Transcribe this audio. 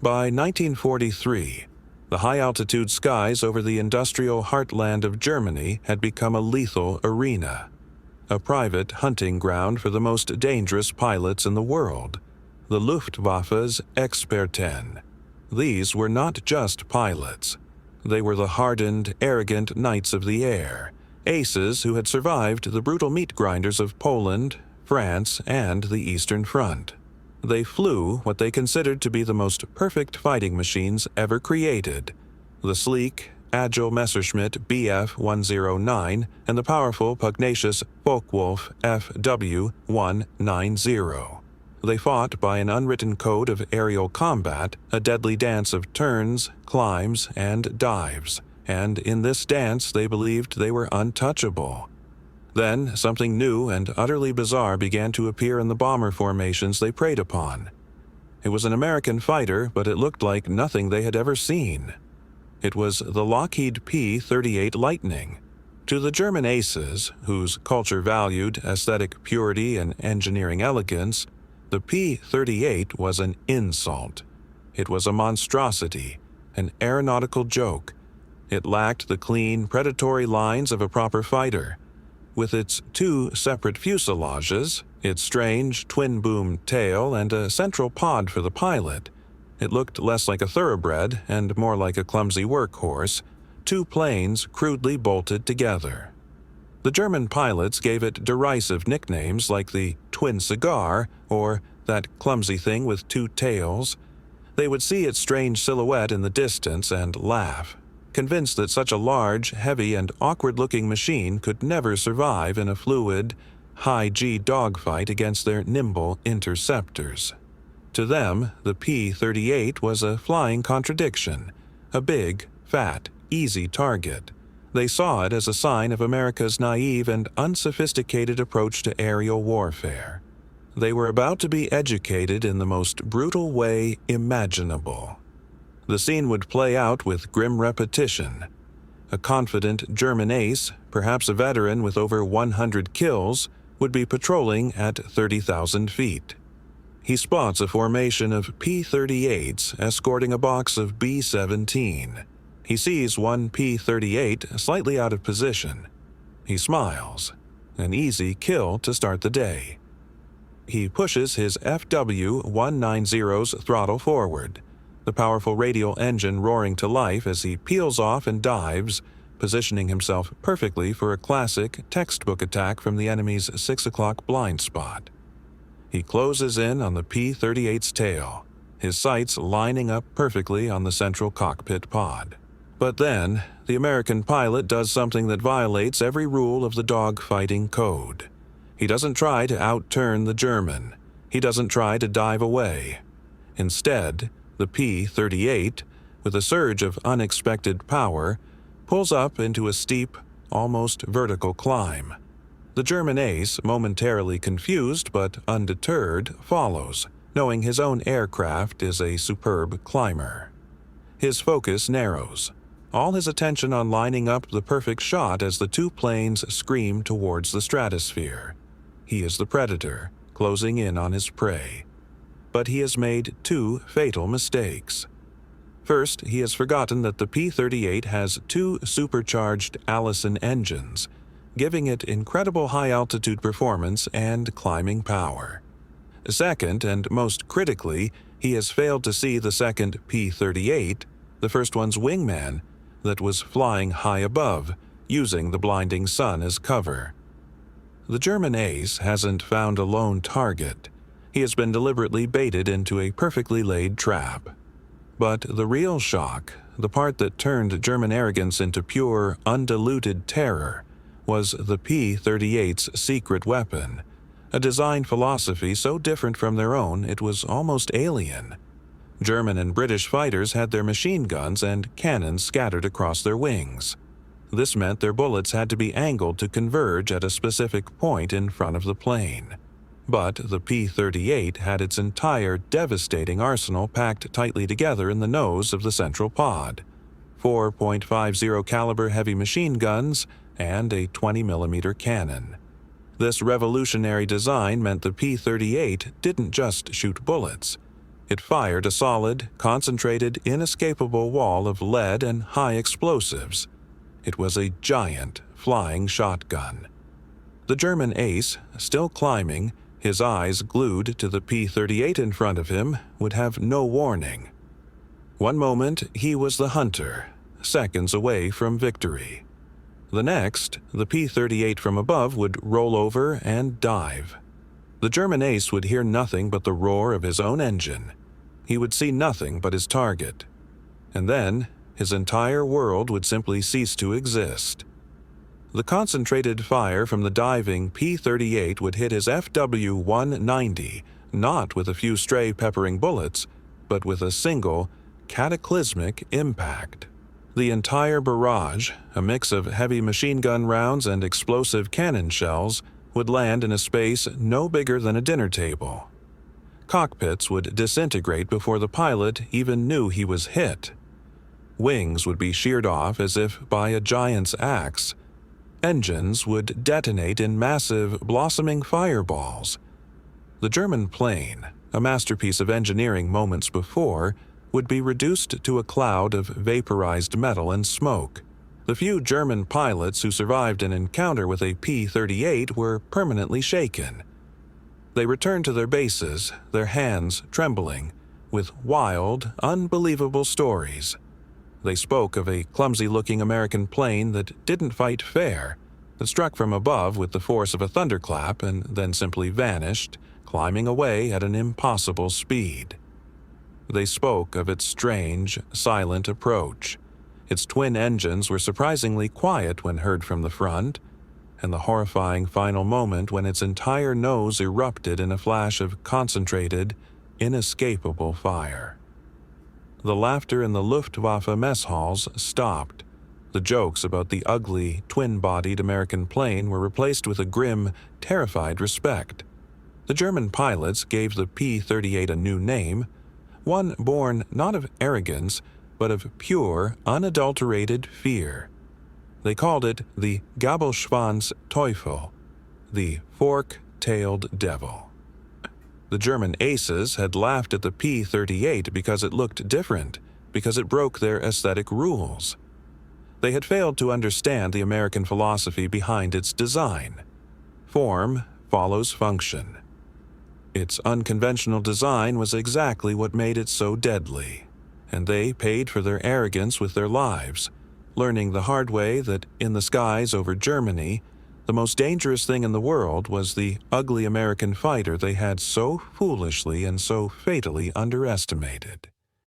By 1943, the high-altitude skies over the industrial heartland of Germany had become a lethal arena, a private hunting ground for the most dangerous pilots in the world, the Luftwaffe's Experten. These were not just pilots. They were the hardened, arrogant knights of the air, aces who had survived the brutal meat grinders of Poland, France, and the Eastern Front. They flew what they considered to be the most perfect fighting machines ever created, the sleek, agile Messerschmitt Bf-109 and the powerful, pugnacious Focke-Wulf Fw-190. They fought by an unwritten code of aerial combat, a deadly dance of turns, climbs, and dives, and in this dance they believed they were untouchable. Then something new and utterly bizarre began to appear in the bomber formations they preyed upon. It was an American fighter, but it looked like nothing they had ever seen. It was the Lockheed P-38 Lightning. To the German aces, whose culture valued aesthetic purity and engineering elegance, the P-38 was an insult. It was a monstrosity, an aeronautical joke. It lacked the clean, predatory lines of a proper fighter. With its two separate fuselages, its strange twin-boom tail, and a central pod for the pilot, it looked less like a thoroughbred and more like a clumsy workhorse, two planes crudely bolted together. The German pilots gave it derisive nicknames like the twin cigar or that clumsy thing with two tails. They would see its strange silhouette in the distance and laugh, convinced that such a large, heavy, and awkward-looking machine could never survive in a fluid, high-G dogfight against their nimble interceptors. To them, the P-38 was a flying contradiction, a big, fat, easy target. They saw it as a sign of America's naive and unsophisticated approach to aerial warfare. They were about to be educated in the most brutal way imaginable. The scene would play out with grim repetition. A confident German ace, perhaps a veteran with over 100 kills, would be patrolling at 30,000 feet. He spots a formation of P-38s escorting a box of B-17. He sees one P-38 slightly out of position. He smiles. An easy kill to start the day. He pushes his Fw-190's throttle forward, the powerful radial engine roaring to life as he peels off and dives, positioning himself perfectly for a classic textbook attack from the enemy's 6 o'clock blind spot. He closes in on the P-38's tail, his sights lining up perfectly on the central cockpit pod. But then, the American pilot does something that violates every rule of the dogfighting code. He doesn't try to outturn the German. He doesn't try to dive away. Instead, the P-38, with a surge of unexpected power, pulls up into a steep, almost vertical climb. The German ace, momentarily confused but undeterred, follows, knowing his own aircraft is a superb climber. His focus narrows, all his attention on lining up the perfect shot as the two planes scream towards the stratosphere. He is the predator, closing in on his prey. But he has made two fatal mistakes. First, he has forgotten that the P-38 has two supercharged Allison engines, giving it incredible high-altitude performance and climbing power. Second, and most critically, he has failed to see the second P-38, the first one's wingman, that was flying high above, using the blinding sun as cover. The German ace hasn't found a lone target. He has been deliberately baited into a perfectly laid trap. But the real shock, the part that turned German arrogance into pure, undiluted terror, was the P-38's secret weapon, a design philosophy so different from their own it was almost alien. German and British fighters had their machine guns and cannons scattered across their wings. This meant their bullets had to be angled to converge at a specific point in front of the plane. But the P-38 had its entire devastating arsenal packed tightly together in the nose of the central pod. 4.50 caliber heavy machine guns and a 20mm cannon. This revolutionary design meant the P-38 didn't just shoot bullets. It fired a solid, concentrated, inescapable wall of lead and high explosives. It was a giant flying shotgun. The German ace, still climbing, his eyes glued to the P-38 in front of him, would have no warning. One moment he was the hunter, seconds away from victory. The next, the P-38 from above would roll over and dive. The German ace would hear nothing but the roar of his own engine. He would see nothing but his target. And then, his entire world would simply cease to exist. The concentrated fire from the diving P-38 would hit his Fw-190, not with a few stray peppering bullets, but with a single, cataclysmic impact. The entire barrage, a mix of heavy machine gun rounds and explosive cannon shells, would land in a space no bigger than a dinner table. Cockpits would disintegrate before the pilot even knew he was hit. Wings would be sheared off as if by a giant's axe. Engines would detonate in massive, blossoming fireballs. The German plane, a masterpiece of engineering moments before, would be reduced to a cloud of vaporized metal and smoke. The few German pilots who survived an encounter with a P-38 were permanently shaken. They returned to their bases, their hands trembling, with wild, unbelievable stories. They spoke of a clumsy-looking American plane that didn't fight fair, that struck from above with the force of a thunderclap and then simply vanished, climbing away at an impossible speed. They spoke of its strange, silent approach. Its twin engines were surprisingly quiet when heard from the front, and the horrifying final moment when its entire nose erupted in a flash of concentrated, inescapable fire. The laughter in the Luftwaffe mess halls stopped. The jokes about the ugly, twin-bodied American plane were replaced with a grim, terrified respect. The German pilots gave the P-38 a new name, one born not of arrogance, but of pure, unadulterated fear. They called it the Gabelschwanz Teufel, the fork-tailed devil. The German aces had laughed at the P-38 because it looked different, because it broke their aesthetic rules. They had failed to understand the American philosophy behind its design. Form follows function. Its unconventional design was exactly what made it so deadly, and they paid for their arrogance with their lives, learning the hard way that in the skies over Germany, the most dangerous thing in the world was the ugly American fighter they had so foolishly and so fatally underestimated.